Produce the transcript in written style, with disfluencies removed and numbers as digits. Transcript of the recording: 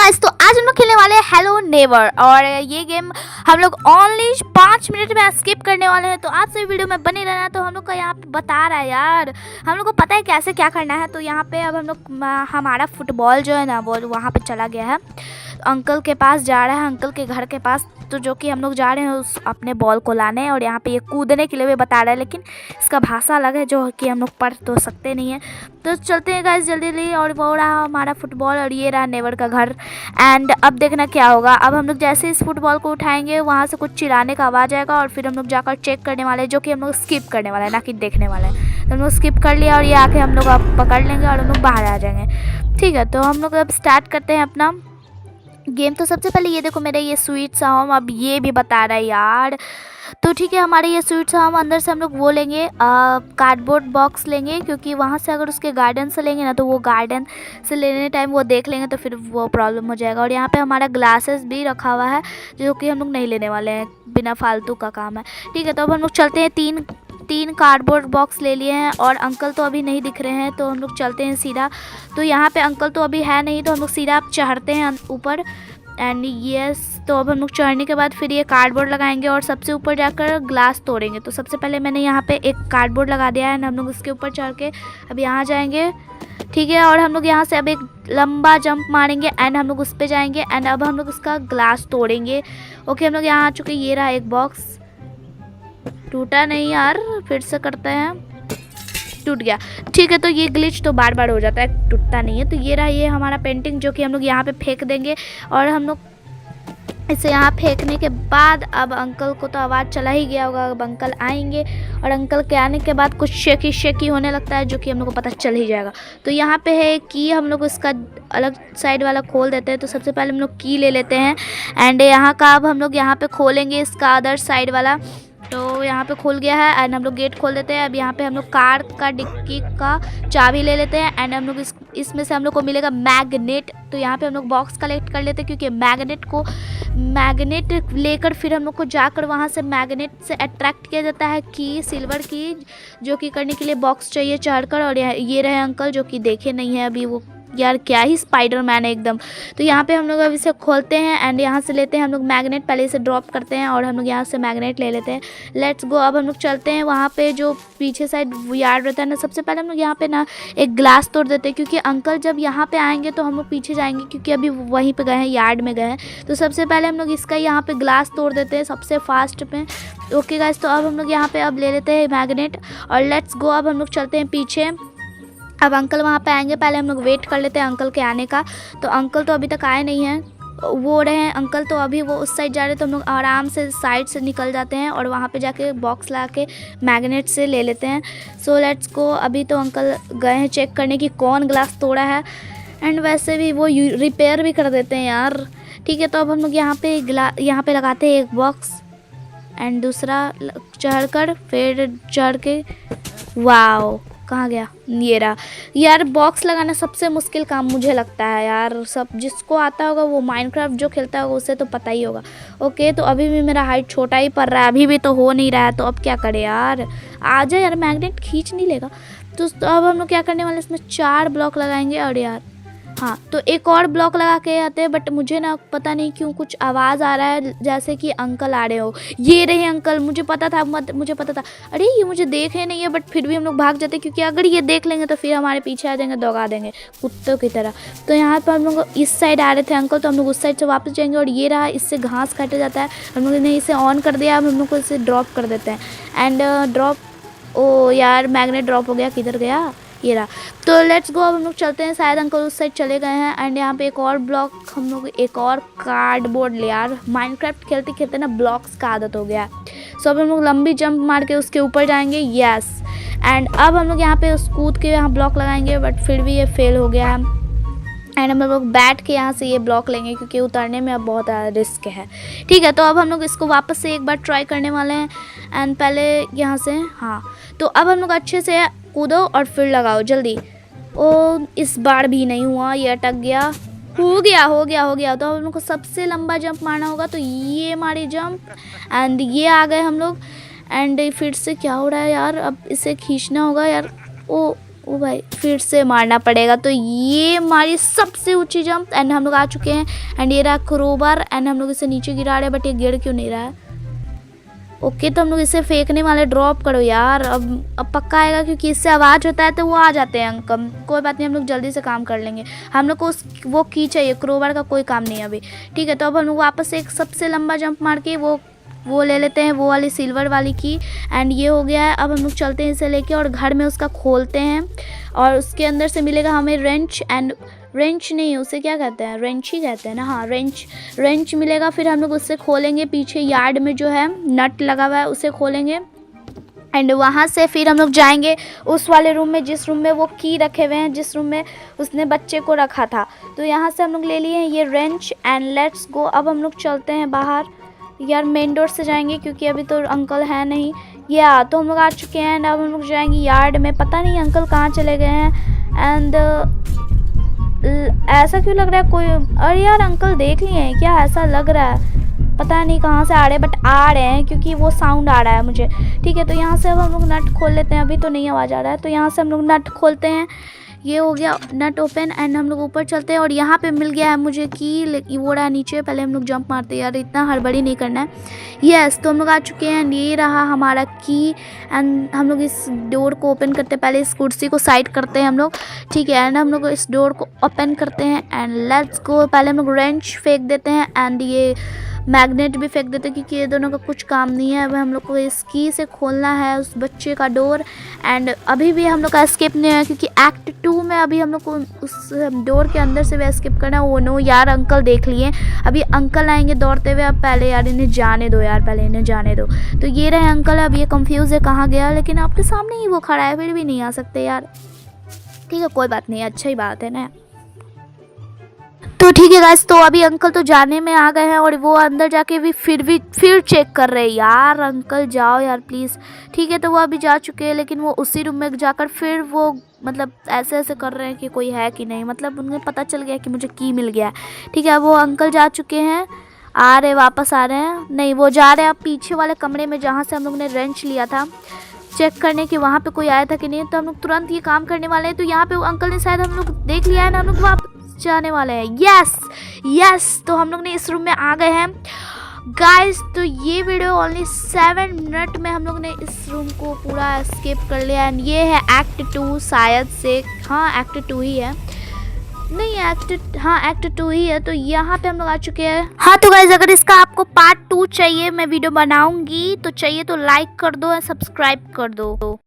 Guys, तो आज हम लोग खेलने वाले हैं हेलो नेवर। और ये गेम हम लोग ओनली 5 मिनट में स्किप करने वाले हैं। तो आप सभी वीडियो में बने रहना। तो हम लोग का यहाँ पे बता रहा है यार, हम लोग को पता है कैसे क्या करना है। तो यहाँ पे अब हम लोग हमारा फुटबॉल जो है ना वो वहाँ पे चला गया है, अंकल के पास जा रहा है, अंकल के घर के पास। तो जो कि हम लोग जा रहे हैं उस अपने बॉल को लाने। और यहाँ पे ये कूदने के लिए भी बता रहा है, लेकिन इसका भाषा अलग है जो कि हम लोग पढ़ तो सकते नहीं है। तो चलते हैं गाइस जल्दी जल्दी। और वो रहा हमारा फुटबॉल और ये रहा नेवर का घर। एंड अब देखना क्या होगा। अब हम लोग जैसे इस फुटबॉल को उठाएंगे वहाँ से कुछ चिल्लाने का आवाज़ आएगा और फिर हम लोग जाकर चेक करने वाले हैं, जो कि हम लोग स्किप करने वाले हैं, ना कि देखने वाले हैं। तो हम लोग स्किप कर लिया और ये आके हम लोग अब पकड़ लेंगे और हम लोग बाहर आ जाएंगे। ठीक है, तो हम लोग अब स्टार्ट करते हैं अपना गेम। तो सबसे पहले ये देखो मेरे ये स्वीट सा होम अब ये भी बता रहा है यार। तो ठीक है, हमारे ये स्वीट सा होम अंदर से हम लोग वो लेंगे, कार्डबोर्ड बॉक्स लेंगे, क्योंकि वहाँ से अगर उसके गार्डन से लेंगे ना तो वो गार्डन से लेने टाइम वो देख लेंगे तो फिर वो प्रॉब्लम हो जाएगा। और यहाँ पे हमारा ग्लासेस भी रखा हुआ है जो कि हम लोग नहीं लेने वाले हैं, बिना फालतू का काम है। ठीक है, तो अब हम लोग चलते हैं। तीन कार्डबोर्ड बॉक्स ले लिए हैं और अंकल तो अभी नहीं दिख रहे हैं, तो हम लोग चलते हैं सीधा। तो यहाँ पे अंकल तो अभी है नहीं, तो हम लोग सीधा अब चढ़ते हैं ऊपर। एंड यस, तो अब हम लोग चढ़ने के बाद फिर ये कार्डबोर्ड लगाएंगे और सबसे ऊपर जाकर ग्लास तोड़ेंगे। तो सबसे पहले मैंने यहाँ पे एक कार्डबोर्ड लगा दिया है, हम लोग इसके ऊपर चढ़ के अब यहाँ जाएंगे। ठीक है, और हम लोग यहाँ से अब एक लंबा जंप मारेंगे एंड हम लोग उस पर जाएंगे। एंड अब हम लोग उसका ग्लास तोड़ेंगे। ओके, हम लोग यहाँ आ चुके। ये रहा एक बॉक्स, टूटा नहीं यार, फिर से करते हैं, टूट गया। ठीक है, तो ये ग्लिच तो बार बार हो जाता है, टूटता नहीं है। तो ये रहा ये हमारा पेंटिंग, जो कि हम लोग यहाँ पे फेंक देंगे। और हम लोग इसे यहाँ फेंकने के बाद अब अंकल को तो आवाज़ चला ही गया होगा, अब अंकल आएंगे। और अंकल के आने के बाद कुछ शेकी होने लगता है, जो कि हम लोग को पता चल ही जाएगा। तो यहाँ पे है की, हम लोग इसका अलग साइड वाला खोल देते हैं। तो सबसे पहले हम लोग की ले लेते हैं एंड यहाँ का अब हम लोग यहाँ पे खोलेंगे इसका अदर साइड वाला। तो यहाँ पे खुल गया है एंड हम लोग गेट खोल देते हैं। अब यहाँ पे हम लोग कार का डिक्की का चाबी ले लेते हैं एंड हम लोग इसमें से हम लोग को मिलेगा मैग्नेट। तो यहाँ पे हम लोग बॉक्स कलेक्ट कर लेते हैं, क्योंकि मैग्नेट लेकर फिर हम लोग को जाकर वहाँ से मैग्नेट से अट्रैक्ट किया जाता है की, सिल्वर की, जो कि करने के लिए बॉक्स चाहिए चढ़कर। और ये रहे अंकल, जो कि देखे नहीं है अभी, वो यार क्या ही स्पाइडरमैन है एकदम। तो यहाँ पे हम लोग अब इसे खोलते हैं एंड यहाँ से लेते हैं हम लोग मैग्नेट, पहले इसे ड्रॉप करते हैं और हम लोग यहाँ से मैग्नेट ले लेते हैं। Let's go. अब हम लोग चलते हैं वहाँ पे जो पीछे साइड यार्ड रहता है ना, सबसे पहले हम लोग यहाँ पे ना एक ग्लास तोड़ देते हैं, क्योंकि अंकल जब यहाँ पे आएंगे तो हम लोग पीछे जाएंगे, क्योंकि अभी वहीं पे गए हैं, यार्ड में गए हैं। तो सबसे पहले हम लोग इसका यहाँ पे ग्लास तोड़ देते हैं सबसे फास्ट में। ओके गाइस, तो अब हम लोग यहाँ पे अब ले लेते हैं मैग्नेट और लेट्स गो। अब हम लोग चलते हैं पीछे। अब अंकल वहाँ पे आएंगे, पहले हम लोग वेट कर लेते हैं अंकल के आने का। तो अंकल तो अभी तक आए नहीं हैं, वो रहे हैं अंकल, तो अभी वो उस साइड जा रहे हैं। तो हम लोग आराम से साइड से निकल जाते हैं और वहाँ पे जाके बॉक्स ला के मैग्नेट से ले लेते हैं। So let's go. अभी तो अंकल गए हैं चेक करने की कौन ग्लास तोड़ा है, एंड वैसे भी वो रिपेयर भी कर देते हैं यार। ठीक है, तो अब हम लोग यहाँ पे लगाते हैं एक बॉक्स एंड दूसरा चढ़ कर, फिर चढ़ के, वाओ कहाँ गया, ये रहा यार। बॉक्स लगाना सबसे मुश्किल काम मुझे लगता है यार, सब जिसको आता होगा वो माइनक्राफ्ट जो खेलता होगा उसे तो पता ही होगा। ओके, तो अभी भी मेरा हाइट छोटा ही पड़ रहा है, अभी भी तो हो नहीं रहा है, तो अब क्या करें यार। आ जाए यार, मैग्नेट खींच नहीं लेगा। तो अब हम लोग क्या करने वाले, इसमें 4 ब्लॉक लगाएंगे। और यार हाँ, तो एक और ब्लॉक लगा के आते हैं, बट मुझे ना पता नहीं क्यों कुछ आवाज़ आ रहा है जैसे कि अंकल आ रहे हो। ये रहे अंकल, मुझे पता था। अरे ये मुझे देखे नहीं है, बट फिर भी हम लोग भाग जाते हैं, क्योंकि अगर ये देख लेंगे तो फिर हमारे पीछे आ जाएंगे, दौड़ा देंगे कुत्तों की तरह। तो यहाँ पर हम लोग इस साइड आ रहे थे अंकल, तो हम लोग उस साइड से वापस जाएंगे। और ये रहा, इससे घास काटा जाता है, हम लोग ने इसे ऑन कर दिया। अब हम लोग को इसे ड्रॉप कर देते हैं एंड ड्रॉप, ओ यार मैग्नेट ड्रॉप हो गया, किधर गया, ये रहा। तो लेट्स गो। अब हम लोग चलते हैं, शायद अंकल उस साइड चले गए हैं। एंड यहाँ पे एक और ब्लॉक, हम लोग एक और कार्डबोर्ड ले, यार माइनक्राफ्ट खेलते खेलते ना ब्लॉक्स का आदत हो गया। सो अब हम लोग लंबी जंप मार के उसके ऊपर जाएंगे, यस। एंड अब हम लोग यहाँ पे उस कूद के यहाँ ब्लॉक लगाएंगे, बट फिर भी ये फेल हो गया है। एंड हम लोग बैठ के यहाँ से ये ब्लॉक लेंगे, क्योंकि उतरने में अब बहुत ज़्यादा रिस्क है। ठीक है, तो अब हम लोग इसको वापस से एक बार ट्राई करने वाले हैं। एंड पहले यहाँ से, हाँ, तो अब हम लोग अच्छे से कूदो और फिर लगाओ जल्दी। ओ इस बार भी नहीं हुआ, ये अटक गया। हो गया। तो हम लोग को सबसे लंबा जंप मारना होगा। तो ये मारी जंप एंड ये आ गए हम लोग। एंड फिर से क्या हो रहा है यार, अब इसे खींचना होगा यार। ओ ओ भाई फिर से मारना पड़ेगा। तो ये हमारी सबसे ऊंची जंप एंड हम लोग आ चुके हैं। एंड ये रहा क्रोबार एंड हम लोग इसे नीचे गिरा रहे हैं, बट ये गिर क्यों नहीं रहा है। ओके तो हम लोग इसे फेंकने वाले, ड्रॉप करो यार। अब पक्का आएगा क्योंकि इससे आवाज़ होता है तो वो आ जाते हैं अंकल। कोई बात नहीं, हम लोग जल्दी से काम कर लेंगे। हम लोग को वो की चाहिए, क्रोबार का कोई काम नहीं है अभी। ठीक है तो अब हम लोग वापस से एक सबसे लंबा जंप मार के वो ले लेते हैं, वो वाली सिल्वर वाली की। एंड ये हो गया है। अब हम लोग चलते हैं इसे लेके और घर में उसका खोलते हैं और उसके अंदर से मिलेगा हमें रेंच एंड रेंच नहीं, उसे क्या कहते हैं, रेंच ही कहते हैं ना, हाँ रेंच मिलेगा। फिर हम लोग उससे खोलेंगे, पीछे यार्ड में जो है नट लगा हुआ है उसे खोलेंगे। एंड वहाँ से फिर हम लोग जाएंगे उस वाले रूम में जिस रूम में वो की रखे हुए हैं, जिस रूम में उसने बच्चे को रखा था। तो यहाँ से हम लोग ले लिए हैं ये रेंच एंड लेट्स गो। अब हम लोग चलते हैं बाहर यार, मेन डोर से जाएंगे क्योंकि अभी तो अंकल है नहीं। या तो हम लोग आ चुके हैं एंड अब हम लोग जाएंगे यार्ड में। पता नहीं अंकल कहाँ चले गए हैं। एंड ऐसा क्यों लग रहा है कोई, अरे यार अंकल देख लिए हैं क्या, ऐसा लग रहा है। पता नहीं कहाँ से आ रहे हैं बट आ रहे हैं क्योंकि वो साउंड आ रहा है मुझे। ठीक है तो यहाँ से अब हम लोग नट खोल लेते हैं। अभी तो नहीं आवाज़ आ रहा है तो यहाँ से हम लोग नट खोलते हैं। ये हो गया नट ओपन एंड हम लोग ऊपर चलते हैं और यहाँ पे मिल गया है मुझे की, वो रहा नीचे। पहले हम लोग जंप मारते हैं यार, इतना हड़बड़ी नहीं करना है। यस तो हम लोग आ चुके हैं एंड ये रहा हमारा की। एंड हम लोग इस डोर को ओपन करते हैं, पहले इस कुर्सी को साइड करते हैं हम लोग। ठीक है एंड हम लोग इस डोर को ओपन करते हैं एंड लेट्स गो। पहले हम लोग रेंच फेंक देते हैं एंड ये मैग्नेट भी फेंक देते हैं क्योंकि ये दोनों का कुछ काम नहीं है। अब हम लोग को इस की से खोलना है उस बच्चे का डोर। एंड अभी भी हम लोग का एस्केप नहीं है क्योंकि एक्ट 2 में अभी हम लोग को उस डोर के अंदर से भी एस्केप करना है। वो नो यार अंकल देख लिए, अभी अंकल आएंगे दौड़ते हुए। अब पहले यार इन्हें जाने दो यार, पहले इन्हें जाने दो। तो ये रहे अंकल, अब ये कंफ्यूज है कहाँ गया, लेकिन आपके सामने ही वो खड़ा है, फिर भी नहीं आ सकते यार। ठीक है कोई बात नहीं, अच्छा ही बात है ना। तो ठीक है गाइस, तो अभी अंकल तो जाने में आ गए हैं और वो अंदर जाके भी फिर चेक कर रहे हैं। यार अंकल जाओ यार प्लीज़। ठीक है तो वो अभी जा चुके हैं, लेकिन वो उसी रूम में जाकर फिर वो मतलब ऐसे ऐसे कर रहे हैं कि कोई है कि नहीं, मतलब उन्हें पता चल गया कि मुझे की मिल गया है। ठीक है वो अंकल जा चुके हैं, आ रहे वापस आ रहे हैं, नहीं वो जा रहे हैं अब पीछे वाले कमरे में जहाँ से हम लोग ने रेंच लिया था, चेक करने कि वहाँ पे कोई आया था कि नहीं। तो हम लोग तुरंत ये काम करने वाले हैं। तो यहाँ पे वो अंकल ने शायद हम लोग देख लिया है ना, हम लोग वापस जाने वाले हैं। यस तो हम लोग ने इस रूम में आ गए हैं गाइस। तो ये वीडियो ओनली 7 मिनट में हम लोग ने इस रूम को पूरा एस्केप कर लिया। एंड ये है एक्ट 2 शायद से, हाँ एक्ट 2 ही है, नहीं एक्ट 2 ही है। तो यहाँ पे हम लोग आ चुके हैं। हाँ तो गाइस अगर इसका आपको पार्ट 2 चाहिए, मैं वीडियो बनाऊंगी, तो चाहिए तो लाइक कर दो और सब्सक्राइब कर दो।